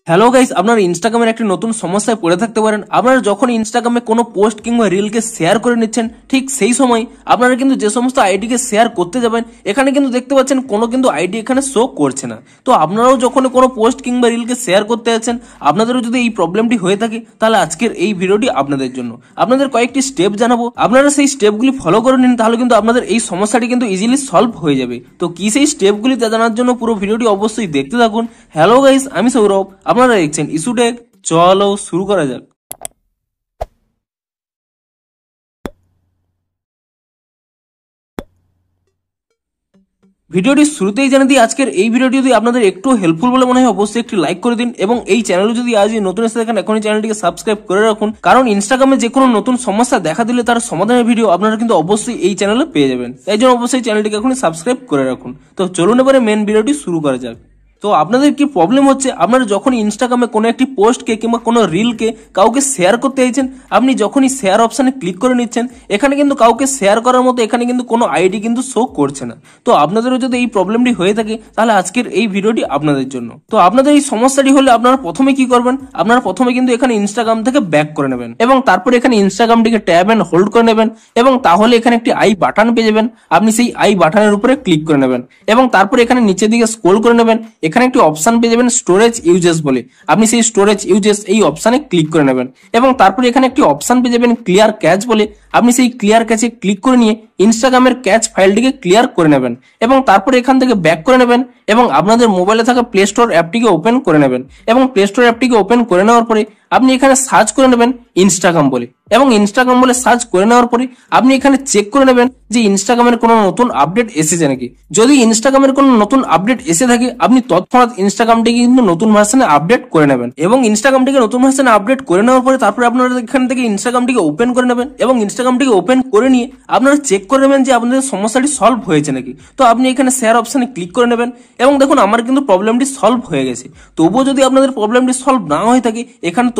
Hello guys, আপনারা ইনস্টাগ্রামের একটা নতুন সমস্যায় পড়ে থাকতে পারেন। আপনারা যখন ইনস্টাগ্রামে কোনো পোস্ট কিংবা রিলকে শেয়ার করে নিচ্ছেন, ঠিক সেই সময় আপনারা কিন্তু যে সমস্ত আইডিকে শেয়ার করতে যাবেন, এখানে কিন্তু দেখতে পাচ্ছেন কোনো কিন্তু আইডি এখানে শো করছে না। তো আপনারাও যখন কোনো পোস্ট কিংবা রিলকে শেয়ার করতে যাচ্ছেন, আপনাদেরও যদি এই প্রবলেমটি হয়ে থাকে, তাহলে আজকের এই ভিডিওটি আপনাদের জন্য। আপনাদের কয়েকটি স্টেপ জানাবো, আপনারা সেই স্টেপগুলি ফলো করে নিন, তাহলে কিন্তু আপনাদের এই সমস্যাটি কিন্তু ইজিলি সলভ হয়ে যাবে। তো কি সেই স্টেপগুলি তা জানার জন্য পুরো ভিডিওটি অবশ্যই দেখতে থাকুন। হ্যালো গাইস, আমি সৌরভ, আপনারা দেখছেন ইস্যু টেক। চলো শুরু করা যাক। ভিডিওটি শুরুতেই জানিয়ে দিই, আজকের এই ভিডিওটি যদি আপনাদের একটু হেল্পফুল বলে মনে হয়, অবশ্যই একটি লাইক করে দিন এবং এই চ্যানেলে যদি আজ নতুন এসে দেখেন, এখনই চ্যানেলটিকে সাবস্ক্রাইব করে রাখুন। কারণ ইনস্টাগ্রামে যে কোনো নতুন সমস্যা দেখা দিলে তার সমাধানের ভিডিও আপনারা কিন্তু অবশ্যই এই চ্যানেলে পেয়ে যাবেন। তাই জন্য অবশ্যই চ্যানেলটিকে এখনই সাবস্ক্রাইব করে রাখুন। তো চলুন এবারে মেন ভিডিওটি শুরু করা যাক। তো আপনাদের কি প্রবলেম হচ্ছে, আপনারা যখন ইনস্টাগ্রামে কোনো একটি পোস্টকে কিংবা কোনো রিলকে কাউকে শেয়ার করতে চাইছেন, আপনি যখনই শেয়ার অপশনে ক্লিক করে নিচ্ছেন, এখানে কিন্তু কাউকে শেয়ার করার মতো এখানে কিন্তু কোনো আইডি কিন্তু শো করছে না। তো আপনাদেরও যদি এই প্রবলেমটি হয়ে থাকে, তাহলে আজকের এই ভিডিওটি আপনাদের জন্য। তো আপনাদের এই সমস্যাটি হলে আপনারা প্রথমে কি করবেন, আপনারা প্রথমে কিন্তু এখানে ইনস্টাগ্রাম থেকে ব্যাক করে নেবেন এবং তারপরে এখানে ইনস্টাগ্রামটিকে ট্যাব এন্ড হোল্ড করে নেবেন এবং তাহলে এখানে একটি আই বাটন পেয়ে যাবেন। আপনি সেই আই বাটনের উপরে ক্লিক করে নেবেন এবং তারপরে এখানে নিচের দিকে স্ক্রল করে নেবেন। এখানে একটি অপশন পেয়ে যাবেন স্টোরেজ ইউজেস বলে, আপনি সেই স্টোরেজ ইউজেস এই অপশনে ক্লিক করে নেবেন এবং তারপরে এখানে একটি অপশন পেয়ে যাবেন ক্লিয়ার ক্যাচ বলে, আপনি সেই ক্লিয়ার ক্যাচে ক্লিক করে নিয়ে ইনস্টাগ্রামের ক্যাচ ফাইলটিকে ক্লিয়ার করে নেবেন এবং তারপরে এখান থেকে ব্যাক করে নেবেন এবং আপনাদের মোবাইলে থাকা প্লে স্টোর অ্যাপটিকে ওপেন করে নেবেন এবং প্লে স্টোর অ্যাপটিকে ওপেন করে নেওয়ার পরে আপনি এখানে সার্চ করে নেবেন ইনস্টাগ্রাম বলে এবং ইনস্টাগ্রাম বলে সার্চ করে নেওয়ার পরে আপনি এখানে চেক করে নেবেন যে ইনস্টাগ্রামের কোনো নতুন আপডেট এসেছে নাকি। যদি ইনস্টাগ্রামের কোনো নতুন আপডেট এসে থাকে, আপনি তৎক্ষণাৎ ইনস্টাগ্রামটিকে কিন্তু নতুন ভার্সনে আপডেট করে নেবেন এবং ইনস্টাগ্রামটিকে নতুন ভার্সনে আপডেট করে নেওয়ার পরে তারপরে আপনারা এখান থেকে ইনস্টাগ্রামটিকে ওপেন করে নেবেন এবং ইনস্টাগ্রামটিকে ওপেন করে নিয়ে আপনারা চেক করে নেবেন যে আপনাদের সমস্যাটি সলভ হয়েছে নাকি। তো আপনি এখানে শেয়ার অপশনে ক্লিক করে নেবেন এবং দেখুন আমার কিন্তু প্রবলেমটি সলভ হয়ে গেছে। তবুও যদি আপনাদের প্রবলেমটি সলভ না হয়ে থাকে,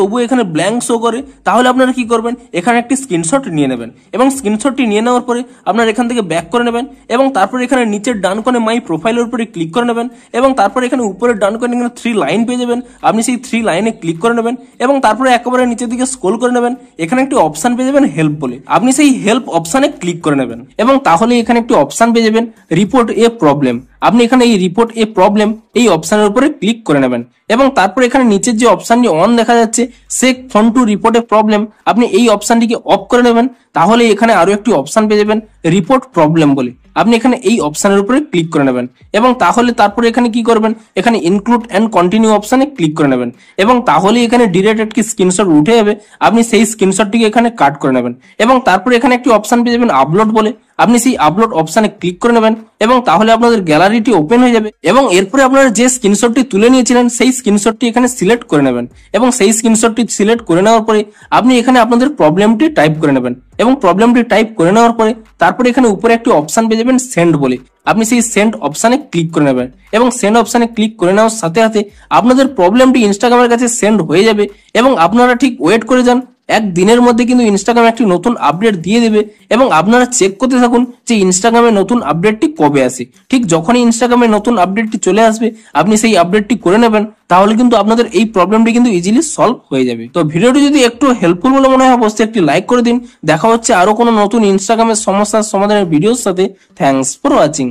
তবুও এখানে ব্ল্যাঙ্ক শো করে, তাহলে আপনারা কি করবেন, এখানে একটি স্ক্রিনশট নিয়ে নেবেন এবং স্ক্রিনশটটি নিয়ে নেওয়ার পরে আপনারা এখান থেকে ব্যাক করে নেবেন এবং তারপরে এখানে নিচের ডান কোণে মাই প্রোফাইলের উপরে ক্লিক করে নেবেন এবং তারপরে এখানে উপরের ডান কোণে এখানে 3 লাইন পেয়ে যাবেন। আপনি সেই 3 লাইনে ক্লিক করে নেবেন এবং তারপরে একেবারে নিচের দিকে স্ক্রল করে নেবেন। এখানে একটি অপশন পেয়ে যাবেন হেল্প বলে, আপনি সেই হেল্প অপশনে ক্লিক করে নেবেন এবং তাহলে এখানে একটি অপশন পেয়ে যাবেন রিপোর্ট এ প্রবলেম। আপনি এখানে এই রিপোর্ট এ প্রবলেম এই অপশনের উপরে ক্লিক করে নেবেন এবং তারপরে এখানে নিচের যে অপশনটি অন দেখা যাচ্ছে check phone to report a problem, আপনি এই অপশনটিকে অফ করে নেবেন। তাহলে এখানে আরো একটি অপশন পেয়ে যাবেন রিপোর্ট প্রবলেম বলে, আপনি এখানে এই অপশনের উপরে ক্লিক করে নেবেন এবং তাহলে তারপরে এখানে কি করবেন, এখানে ইনক্লুড এন্ড কন্টিনিউ অপশনে ক্লিক করে নেবেন এবং তাহলে এখানে ডিরেক্ট একটি স্ক্রিনশট উঠে যাবে। আপনি সেই স্ক্রিনশটটিকে এখানে কাট করে নেবেন এবং তারপরে এখানে একটি অপশন পেয়ে যাবেন আপলোড বলে, আপনি সেই আপলোড অপশনে ক্লিক করে নেবেন এবং তাহলে আপনাদের গ্যালারিটি ওপেন হয়ে যাবে এবং এরপরে আপনারা যে স্ক্রিনশটটি তুলে নিয়েছিলেন সেই স্ক্রিনশটটি এখানে সিলেক্ট করে নেবেন এবং সেই স্ক্রিনশটটি সিলেক্ট করে নেওয়ার পরে আপনি এখানে আপনাদের প্রবলেমটি টাইপ করে নেবেন এবং প্রবলেমটি টাইপ করে নেওয়ার পরে তারপরে এখানে উপরে একটি অপশন পেয়ে যাবেন সেন্ড বলে, আপনি সেই সেন্ড অপশনে ক্লিক করে নেবেন এবং সেন্ড অপশনে ক্লিক করে নেওয়ার সাথে সাথে আপনাদের প্রবলেমটি ইনস্টাগ্রামের কাছে সেন্ড হয়ে যাবে এবং আপনারা ঠিক ওয়েট করে যান। এক দিনের মধ্যে কিন্তু ইনস্টাগ্রাম একটি নতুন আপডেট দিয়ে দেবে এবং আপনারা চেক করতে থাকুন যে ইনস্টাগ্রামে নতুন আপডেটটি কবে আসে। ঠিক যখনই ইনস্টাগ্রামে নতুন আপডেটটি চলে আসবে, আপনি সেই আপডেটটি করে নেবেন, তাহলে কিন্তু আপনাদের এই প্রবলেমটি কিন্তু ইজিলি সলভ হয়ে যাবে। তো ভিডিওটি যদি একটু হেল্পফুল বলে মনে হয়, অবশ্যই একটি লাইক করে দিন। দেখা হচ্ছে আরো কোনো নতুন ইনস্টাগ্রামের সমস্যার সমাধানের ভিডিওর সাথে। Thanks for watching.